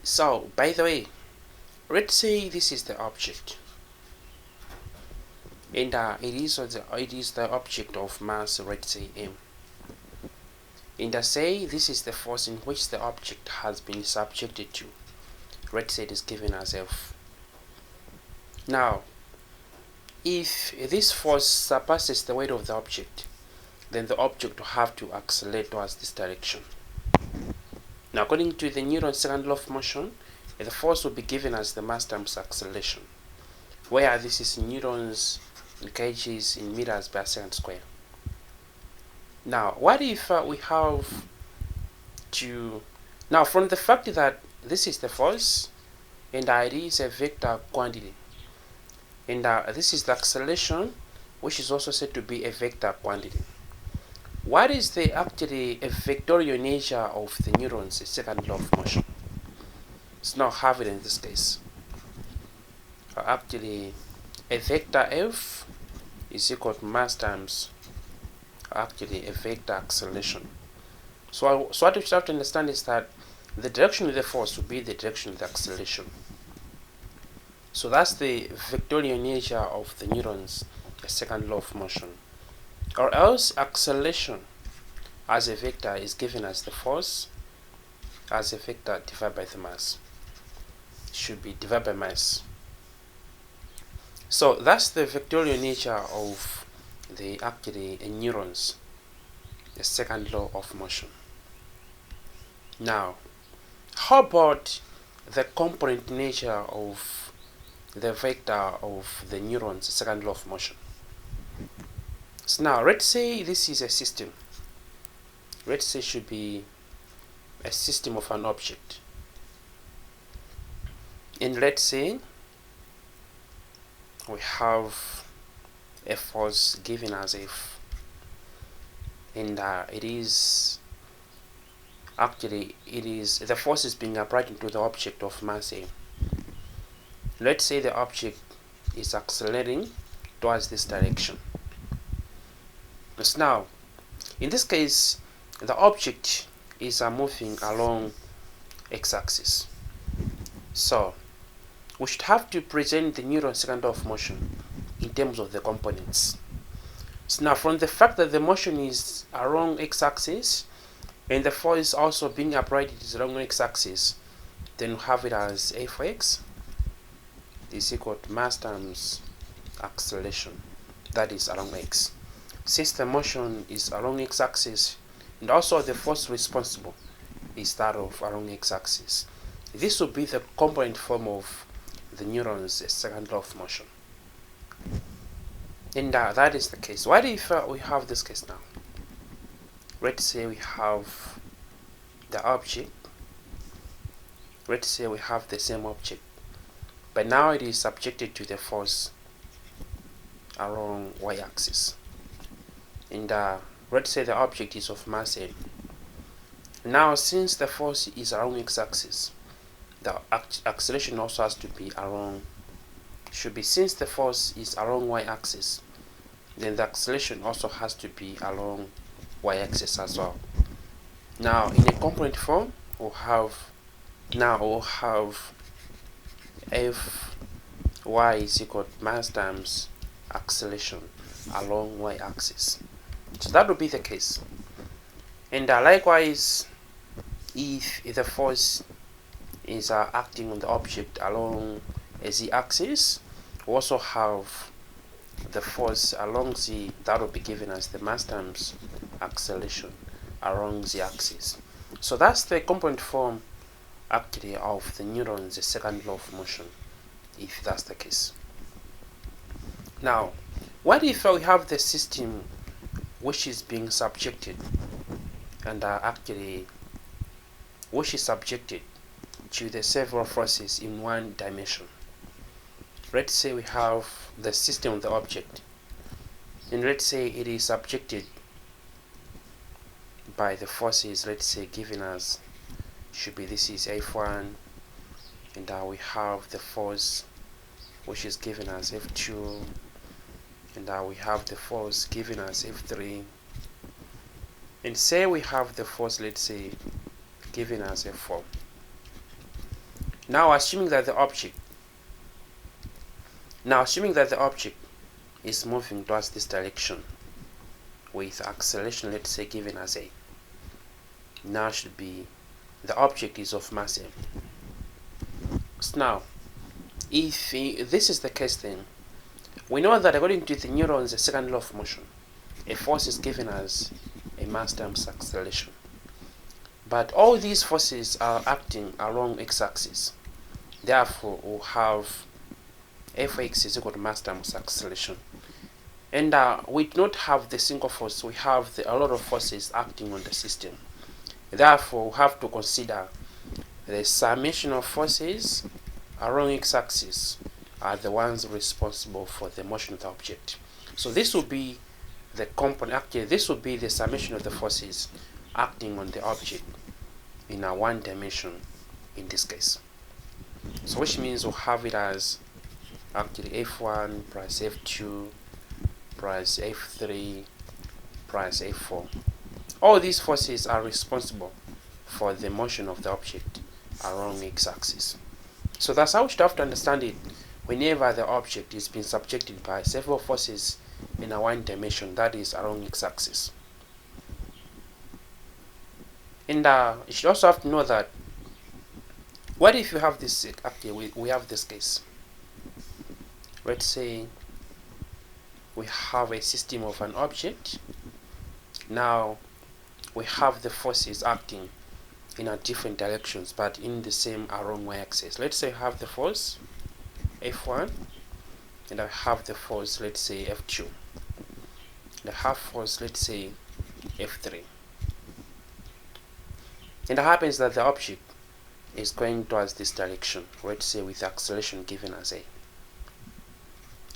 So, by the way, let's say this is the object, and it is the object of mass, let's say m. And say this is the force in which the object has been subjected to. Let's say it is given as F. Now, if this force surpasses the weight of the object, then the object will have to accelerate towards this direction. Now, according to the Newton's second law of motion, the force will be given as the mass times acceleration, where this is Newton's in kgs in meters per second square. Now, what if we have to... Now, from the fact that this is the force, and it is a vector quantity, and this is the acceleration, which is also said to be a vector quantity. What is the actually a vectorial nature of the Newton's second law of motion? Let's now have it in this case. Actually, a vector F is equal to mass times actually a vector acceleration. So what we have to understand is that the direction of the force will be the direction of the acceleration. So that's the vectorial nature of the Newton's second law of motion. Or else acceleration as a vector is given as the force as a vector divided by the mass. It should be divided by mass. So that's the vectorial nature of the actually Newton's second law of motion. Now, how about the component nature of the vector of the Newton's second law of motion? So now, let's say this is a system. Let's say it should be a system of an object. And let's say we have a force given as F. And the force is being applied into the object of mass A. Let's say the object is accelerating towards this direction. So now, in this case, the object is moving along x-axis. So, we should have to present the Newton's second law of motion in terms of the components. So now, from the fact that the motion is along x-axis and the force is also being applied along x-axis, then we have it as A for x is equal to mass times acceleration, that is along x. Since the motion is along x-axis and also the force responsible is that of along x-axis, this will be the component form of the Newton's second law of motion. And that is the case. What if we have this case now? Let's say we have the object. Let's say we have the same object, but now it is subjected to the force along y-axis. And let's say the object is of mass m. Now, since the force is along x-axis, the acceleration also has to be along. Since the force is along y-axis, then the acceleration also has to be along y-axis as well. Now, in a component form, we'll have Fy is equal to mass times acceleration along y-axis. So that would be the case. And likewise, if the force is acting on the object along a z-axis, we also have the force along z, that will be given as the mass times acceleration along the axis. So that's the component form actually of the Newton's second law of motion, if that's the case. Now, what if we have the system which is being subjected and which is subjected to the several forces in one dimension? Let's say we have the system of the object, and let's say it is subjected by the forces, let's say given as this is F1, and we have the force which is given as F2, and we have the force given as F3, and say we have the force, let's say, given as F4. Now assuming that the object is moving towards this direction with acceleration, let's say, given as a, now should be the object is of mass m. So now, if this is the case, then we know that according to the Newton's second law of motion, a force is given as a mass times acceleration. But all these forces are acting along x-axis. Therefore, we'll have Fx is equal to mass times acceleration. And we do not have the single force, we have a lot of forces acting on the system. Therefore, we have to consider the summation of forces along x-axis are the ones responsible for the motion of the object. So this will be the component, actually this will be the summation of the forces acting on the object in a one dimension in this case. So which means we'll have it as actually F1 plus F2 plus F3 plus F4. All these forces are responsible for the motion of the object along x-axis. So that's how we should have to understand it whenever the object is being subjected by several forces in a one dimension, that is along x-axis. And you should also have to know that what if you have this, actually we have this case. Let's say we have a system of an object. Now we have the forces acting in a different directions but in the same along y-axis. Let's say I have the force F1 and I have the force, let's say, F2. And I have force, let's say, F3. And it happens that the object is going towards this direction, let's say with acceleration given as a,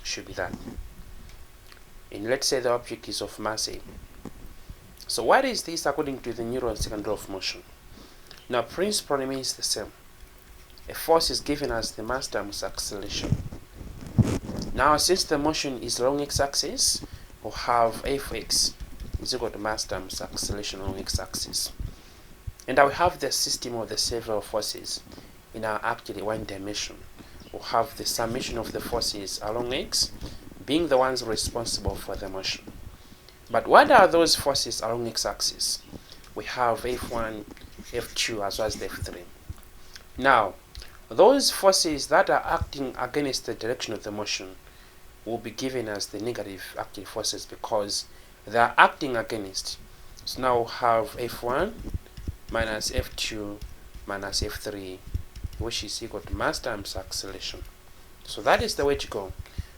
should be that. And let's say the object is of mass a. So what is this according to the Newton's second law of motion? Now principle remains the same. A force is given as the mass times acceleration. Now since the motion is along x-axis, we'll have Fx is equal to mass times acceleration along x-axis. And now we have the system of the several forces in our actually one dimension. We'll have the summation of the forces along x being the ones responsible for the motion. But what are those forces along x-axis? We have F1, F2 as well as the F3. Now, those forces that are acting against the direction of the motion will be given as the negative active forces because they are acting against. So now we'll have F1 minus F2 minus F3, which is equal to mass times acceleration. So that is the way to go.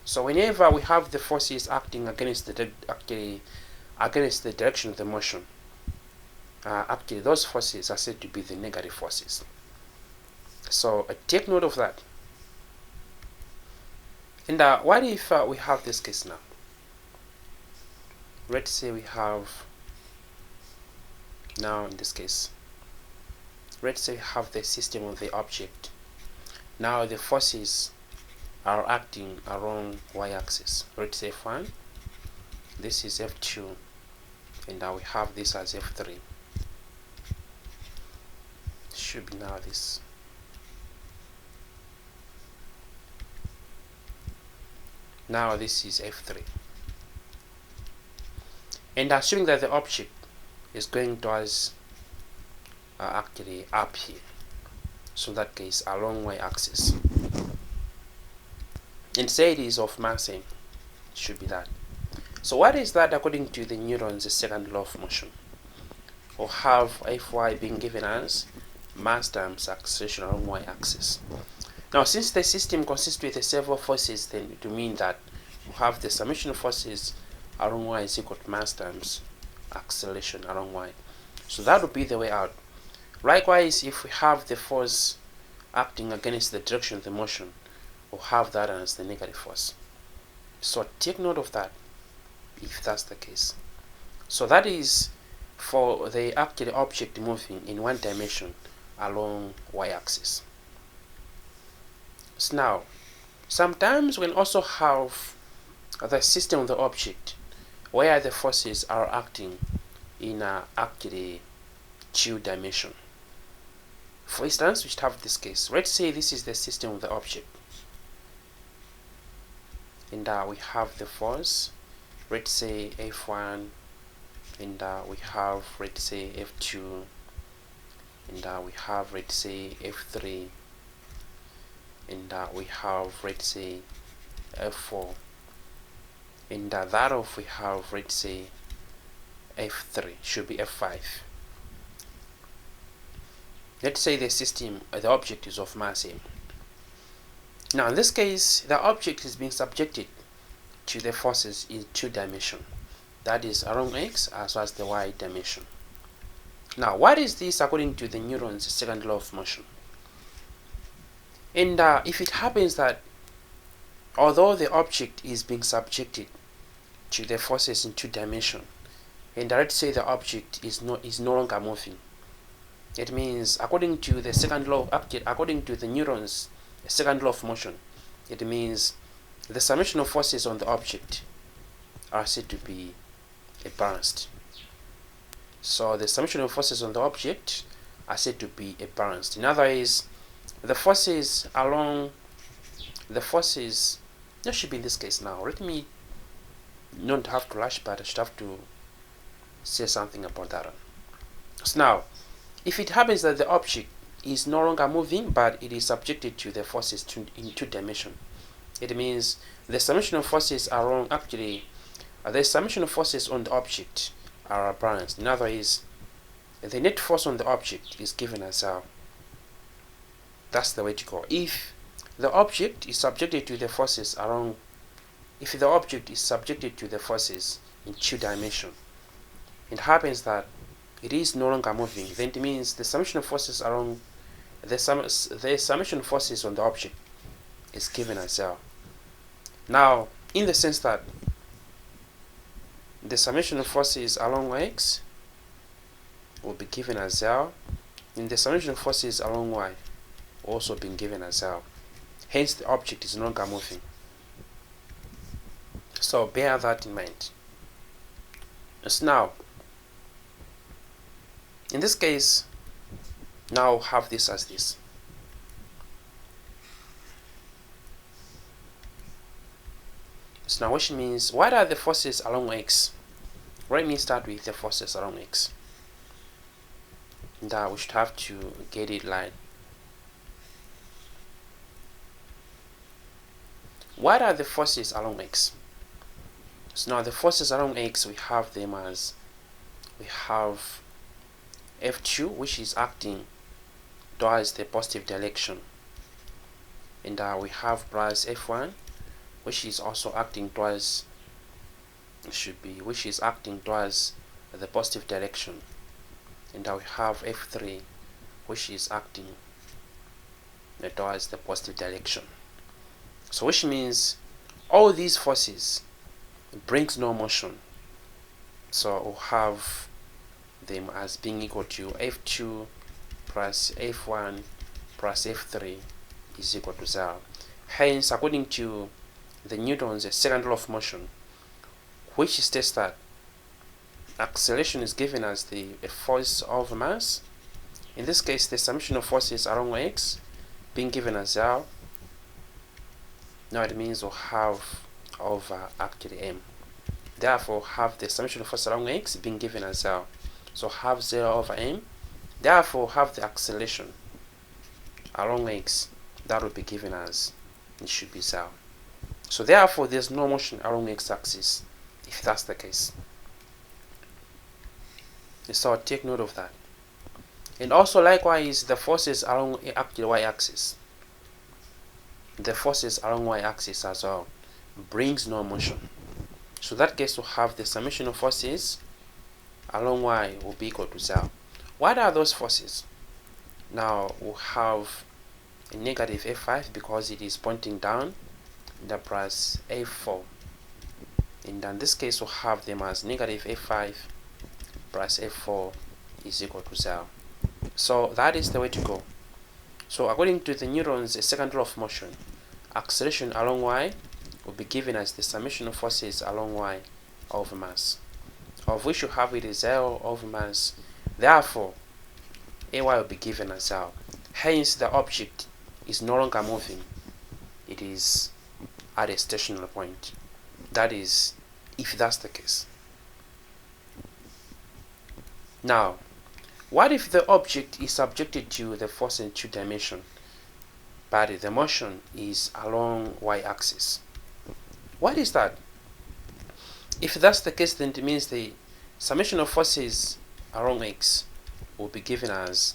So whenever we have the forces acting against the direction of the motion, actually those forces are said to be the negative forces. So take note of that. And what if we have this case now? Let's say we have, now in this case, let's say we have the system of the object. Now the forces are acting along y-axis. Let's say F1, this is F2, and now we have this as F3. Should be now this. Now this is F3. And assuming that the object is going towards actually up here, so in that case along y-axis, and say it is of mass m, should be that. So what is that according to the Newton's second law of motion? We'll have Fy being given as mass times acceleration along y-axis. Now since the system consists with the several forces, then it will mean that we have the summation of forces along y is equal to mass times acceleration along y. So that would be the way out. Likewise, if we have the force acting against the direction of the motion, we'll have that as the negative force. So take note of that if that's the case. So that is for the actual object moving in one dimension along y-axis. So now, sometimes we also have the system of the object where the forces are acting in a actually two dimension. For instance, we should have this case. Let's say this is the system of the object, and we have the force, let's say F1, and we have, let's say, F2, and we have, let's say, F3, and we have, let's say, F4, and that of we have, let's say, F3 should be F5. Let's say the system, the object is of mass m. Now in this case, the object is being subjected to the forces in two dimensions, that is along x as well as the y dimension. Now what is this according to the Newton's second law of motion? And if it happens that although the object is being subjected to the forces in two dimensions, and let's say the object is no longer moving, it means according to the second law, according to the Newton's second law of motion, it means the summation of forces on the object are said to be balanced. So the summation of forces on the object are said to be balanced. In other words, the forces that should be in this case. Now let me not have to rush, but I should have to say something about that one. So now, if it happens that the object is no longer moving but it is subjected to the forces in two dimensions, it means the summation of forces are wrong. Actually, the summation of forces on the object are balanced. In other words, the net force on the object is given as that's the way to go. If the object is subjected to the forces along, if the object is subjected to the forces in two dimensions, it happens that it is no longer moving, then it means the summation of forces along the summation of forces on the object is given as Now, in the sense that the summation of forces along x will be given as and the summation of forces along y also being given as hence the object is no longer moving. So bear that in mind. So now, in this case, now have this as this. So now which means, what are the forces along x? Let me start with the forces along x. And we should have to get it right. What are the forces along x? So now the forces along x, we have them as, we have F2, which is acting towards the positive direction, and we have plus F1, which is also acting towards, which is acting towards the positive direction, and we have F3, which is acting towards the positive direction. So which means all these forces brings no motion, so we'll have them as being equal to F2 plus F1 plus F3 is equal to 0. Hence, according to the Newton's second law of motion, which states that acceleration is given as the force of mass, in this case the summation of forces along x being given as 0, now it means we'll have over actually m. Therefore, have the summation of force along x being given as 0. So have 0 over m. Therefore, have the acceleration along x that will be given as, it should be 0. So therefore, there's no motion along x-axis if that's the case. So take note of that. And also likewise, the forces along actually y-axis. The forces along y-axis as well brings no motion. So that case will have the summation of forces along y will be equal to 0. What are those forces? Now we'll have a negative F5 because it is pointing down, the plus F4. And in this case we'll have them as negative F5 plus F4 is equal to 0. So that is the way to go. So according to the Newton's second law of motion, acceleration along y will be given as the summation of forces along y over mass, of which you have it is 0 over mass. Therefore, ay will be given as 0. hence the object is no longer moving, it is at a stationary point. That is, if that's the case. Now, what if the object is subjected to the force in 2 dimensions, but the motion is along y-axis? What is that? If that's the case, then it means the summation of forces along x will be given as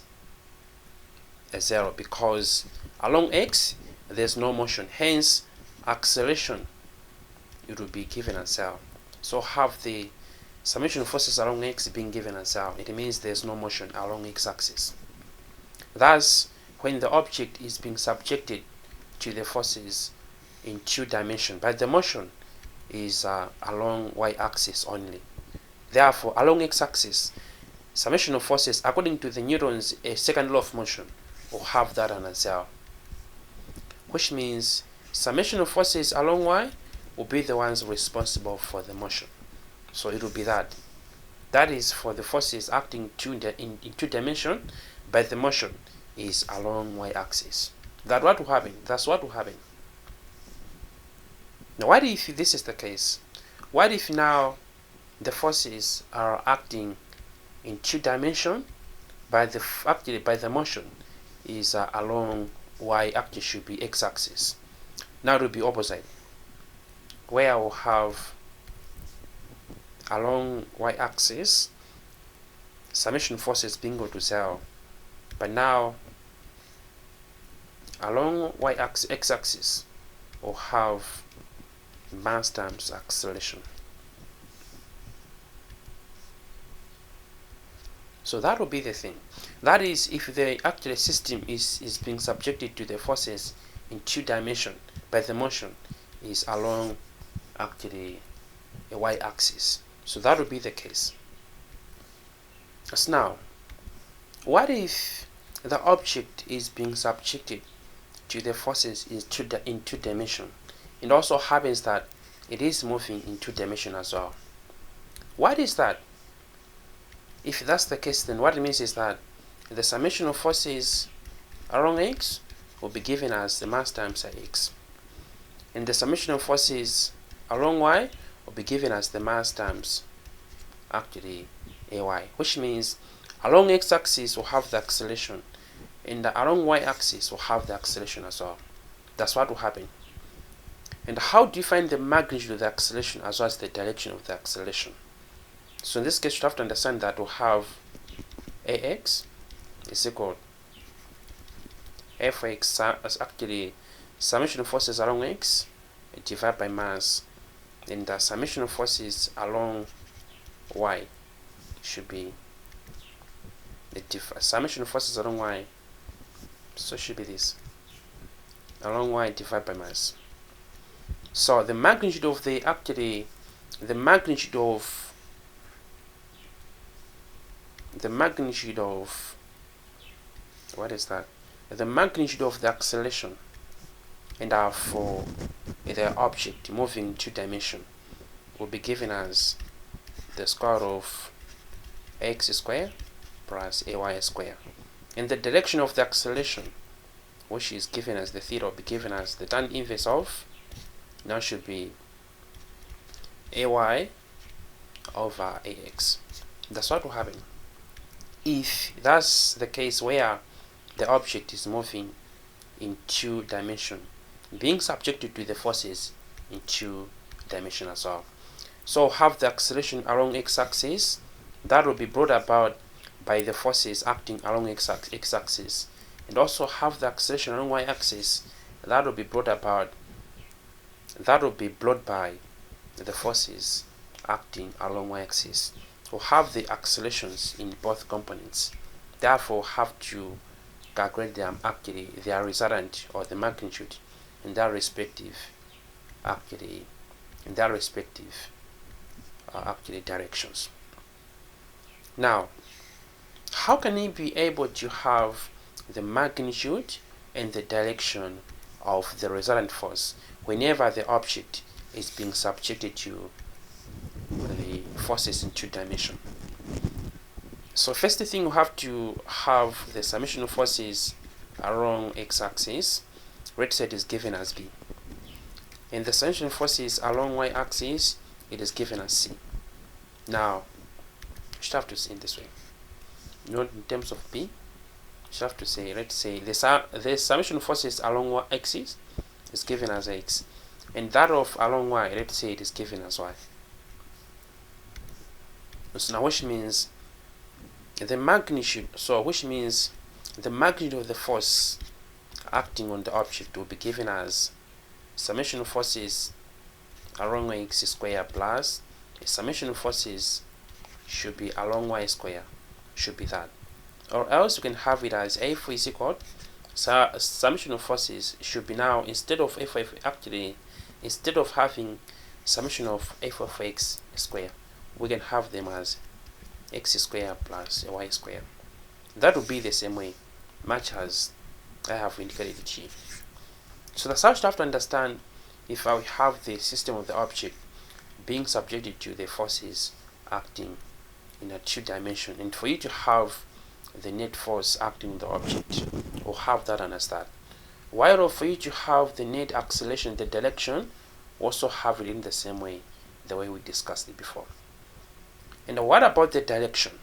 a 0, because along x there's no motion, hence acceleration, it will be given as 0. So have the summation of forces along x being given as 0, it means there's no motion along x-axis. Thus, when the object is being subjected to the forces in 2 dimensions, but the motion is along y-axis only. Therefore, along x-axis, summation of forces according to the Newton's second law of motion will have that as 0, which means summation of forces along y will be the ones responsible for the motion. So it will be that. That is for the forces acting in 2 dimensions, but the motion is along y-axis. That's what will happen. Now, what if this is the case? What if now the forces are acting in 2 dimensions, but the motion is along y-axis, should be x-axis. Now it will be opposite, where we'll have along y-axis summation forces being equal to 0, but now along y-axis, x-axis, we'll have mass times acceleration. So that will be the thing. That is, if the actual system is being subjected to the forces in 2 dimensions, but the motion is along actually a y-axis. So that will be the case. So now, what if the object is being subjected to the forces in 2 dimensions? It also happens that it is moving in 2 dimensions as well. What is that? If that's the case, then what it means is that the summation of forces along x will be given as the mass times x, and the summation of forces along y will be given as the mass times actually ay, which means along x-axis will have the acceleration, and along y-axis will have the acceleration as well. That's what will happen. And how do you find the magnitude of the acceleration as well as the direction of the acceleration? So in this case, you have to understand that we'll have ax is equal fx as actually summation of forces along x divided by mass, and the summation of forces along y should be the summation of forces along y, so it should be this, along y divided by mass. So the magnitude of what is that? The magnitude of the acceleration and for the object moving in 2 dimensions will be given as the square root of x squared plus ay squared, and the direction of the acceleration, which is given as the theta, will be given as the tan inverse of, now should be ay over ax. That's what will happen if that's the case, where the object is moving in 2 dimensions, being subjected to the forces in 2 dimensions as well. So have the acceleration along x-axis, that will be brought about by the forces acting along x-axis, and also have the acceleration along y-axis, that will be brought by the forces acting along y-axis. We'll have the accelerations in both components, therefore have to calculate them actually their resultant or the magnitude in their respective directions. Now, how can we be able to have the magnitude and the direction of the resultant force whenever the object is being subjected to the forces in 2 dimensions? So first thing, we have to have the summation of forces along x-axis, rate set is given as B. And the summation forces along y-axis, it is given as C. Now, you should have to see in this way. Not in terms of B, you should have to say, let's say the summation forces along y-axis is given as X. And that of along Y, let's say it is given as Y. So now which means the magnitude, which means the magnitude of the force acting on the object will be given as summation of forces along x square plus a summation of forces should be along y square, should be that. Or else you can have it as F is equal, so summation of forces should be now, instead of instead of having summation of f of x square, we can have them as x square plus y square. That would be the same way, much as I have indicated it here. So that's how you have to understand if I have the system of the object being subjected to the forces acting in a two-dimension, and for you to have the net force acting on the object, or have that understand. While for you to have the net acceleration, the direction, also have it in the same way, the way we discussed it before. And what about the direction?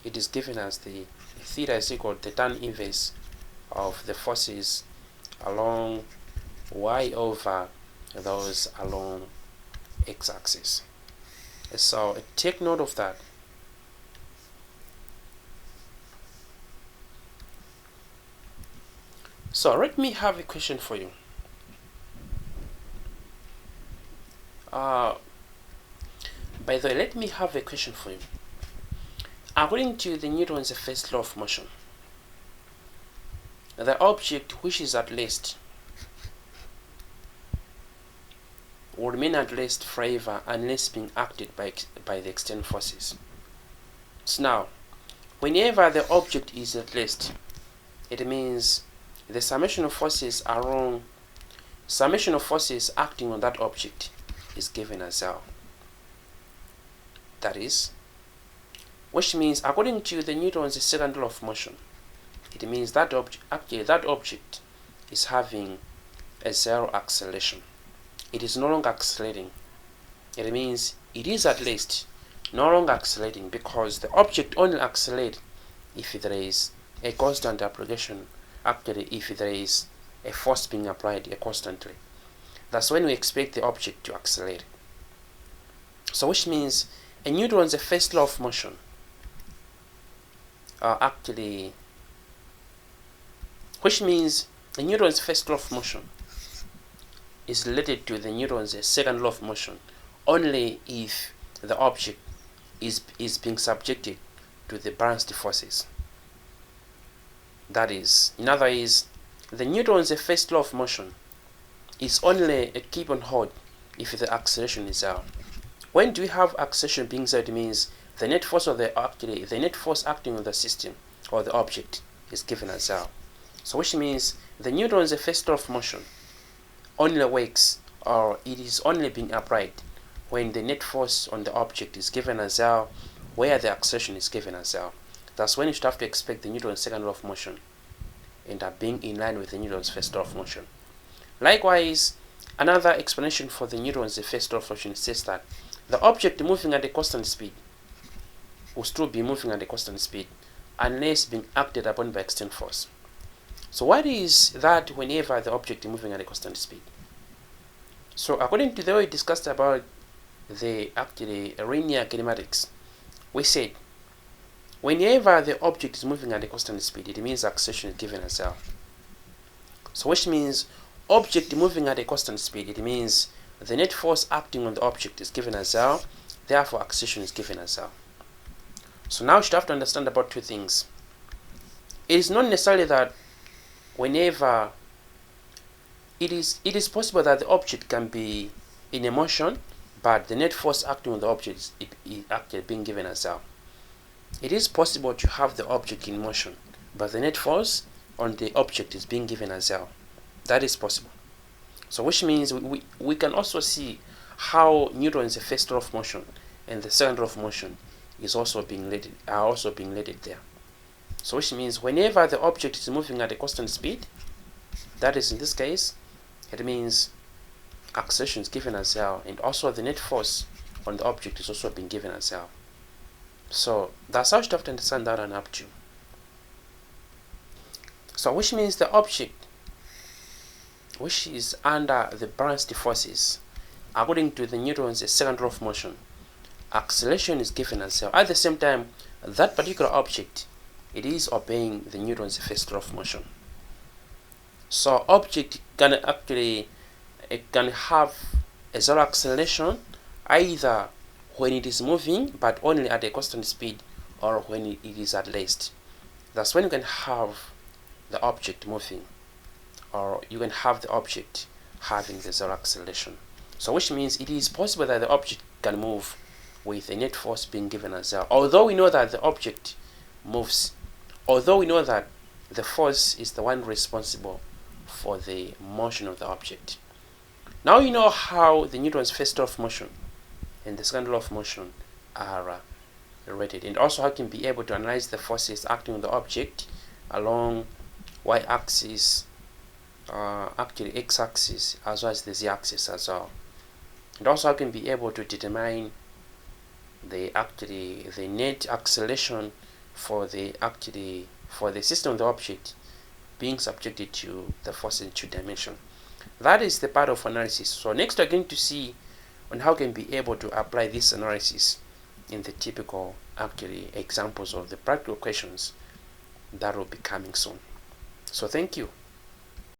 It is given as the theta is equal to the tan inverse of the forces along y over those along x-axis. So take note of that. So let me have a question for you. By the way, let me have a question for you. According to the Newton's first law of motion, the object which is at rest will remain at rest forever unless being acted by the external forces. So now, whenever the object is at rest, it means the summation of forces acting on that object is given as L. That is, which means according to the Newton's second law of motion, it means that that object is having a zero acceleration. It is no longer accelerating. It means it is at rest, no longer accelerating, because the object only accelerates if there is a constant application, if there is a force being applied constantly. That's when we expect the object to accelerate. So which means a Newton's first law of motion which means the Newton's first law of motion is related to the Newton's second law of motion only if the object is being subjected to the balanced forces. That is, in other words, the Newton's first law of motion is only a keep on hold if the acceleration is zero. When do we have acceleration being zero? It means the net force of the net force acting on the system or the object is given as zero. So which means the Newton's first law of motion only works, or it is only being applied when the net force on the object is given as zero, where the acceleration is given as zero. That's when you should have to expect the Newton's second law of motion end up being in line with the Newton's first law of motion. Likewise, another explanation for the Newton's first law of motion says that the object moving at a constant speed will still be moving at a constant speed unless being acted upon by external force. So what is that whenever the object is moving at a constant speed? So according to the way we discussed about the linear kinematics, we said whenever the object is moving at a constant speed, it means acceleration is given as L. So which means object moving at a constant speed, it means the net force acting on the object is given as L, therefore acceleration is given as L. So now you should have to understand about two things. It is not necessarily that whenever it is possible that the object can be in a motion, but the net force acting on the object is actually being given as L. It is possible to have the object in motion, but the net force on the object is being given as L. That is possible. So which means we can also see how Newton's first law of motion and the second law of motion are also being related there. So which means whenever the object is moving at a constant speed, that is in this case, it means acceleration is given as L, and also the net force on the object is also being given as L. So that's how you have to understand that and up to. So which means the object which is under the balanced forces, according to the Newton's second law of motion, acceleration is given as L. At the same time, that particular object, it is obeying the Newton's first law of motion. So object can actually, it can have a zero acceleration either when it is moving but only at a constant speed, or when it is at rest. That's when you can have the object moving, or you can have the object having the zero acceleration. So which means it is possible that the object can move with a net force being given as zero. Although we know that the object moves, although we know that the force is the one responsible for the motion of the object. Now you know how the Newton's first law of motion and the second law of motion are related, and also how you can be able to analyze the forces acting on the object along y-axis, actually x-axis, as well as the z-axis as well. And also I can be able to determine the net acceleration for the system of the object being subjected to the force in 2 dimensions. That is the part of analysis. So next we're going to see on how we can be able to apply this analysis in the typical examples of the practical questions that will be coming soon. So thank you.